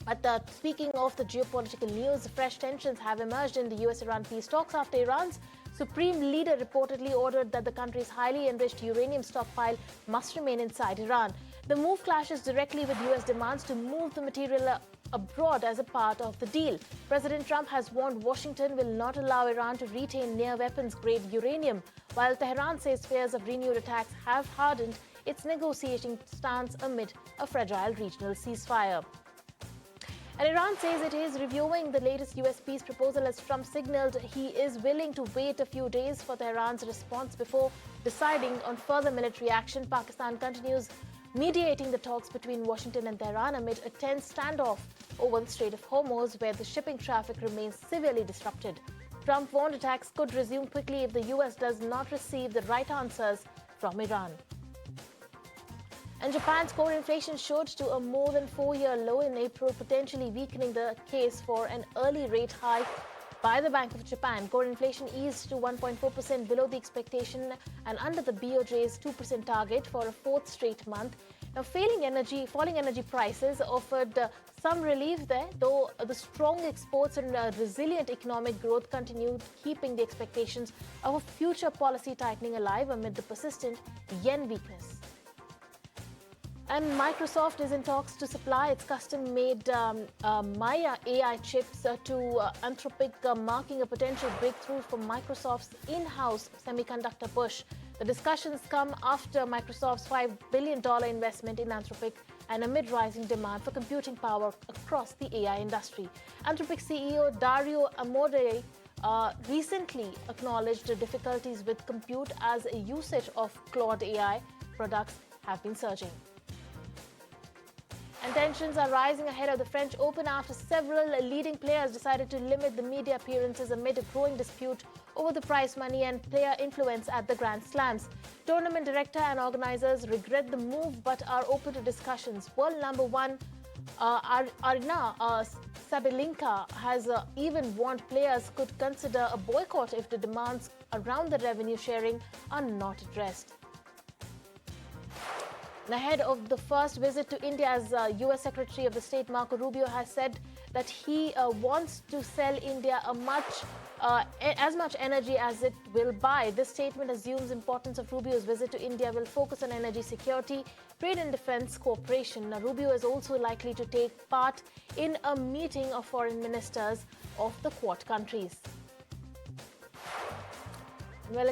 But speaking of the geopolitical news, fresh tensions have emerged in the US-Iran peace talks after Iran's supreme leader reportedly ordered that the country's highly enriched uranium stockpile must remain inside Iran. The move clashes directly with US demands to move the material abroad as a part of the deal. President Trump has warned Washington will not allow Iran to retain near-weapons-grade uranium, while Tehran says fears of renewed attacks have hardened its negotiating stance amid a fragile regional ceasefire. And Iran says it is reviewing the latest US peace proposal as Trump signaled he is willing to wait a few days for Tehran's response before deciding on further military action. Pakistan continues mediating the talks between Washington and Tehran amid a tense standoff over the Strait of Hormuz, where the shipping traffic remains severely disrupted. Trump warned attacks could resume quickly if the US does not receive the right answers from Iran. And Japan's core inflation showed to a more than 4-year low in April, potentially weakening the case for an early rate hike by the Bank of Japan. Core inflation eased to 1.4% below the expectation and under the BOJ's 2% target for a fourth straight month. Now, falling energy prices offered some relief there, though the strong exports and resilient economic growth continued, keeping the expectations of a future policy tightening alive amid the persistent yen weakness. And Microsoft is in talks to supply its custom-made Maya AI chips to Anthropic, marking a potential breakthrough for Microsoft's in-house semiconductor push. The discussions come after Microsoft's $5 billion investment in Anthropic and amid rising demand for computing power across the AI industry. Anthropic CEO Dario Amodei recently acknowledged the difficulties with compute as a usage of Claude AI products have been surging. And tensions are rising ahead of the French Open after several leading players decided to limit the media appearances amid a growing dispute over the prize money and player influence at the Grand Slams. Tournament director and organizers regret the move but are open to discussions. World number one Arina Sabalenka has even warned players could consider a boycott if the demands around the revenue sharing are not addressed. Ahead of the first visit to India, as U.S. Secretary of the State Marco Rubio has said that he wants to sell India as much energy as it will buy. This statement assumes importance of Rubio's visit to India will focus on energy security, trade and defense cooperation. Now, Rubio is also likely to take part in a meeting of foreign ministers of the Quad countries. Well,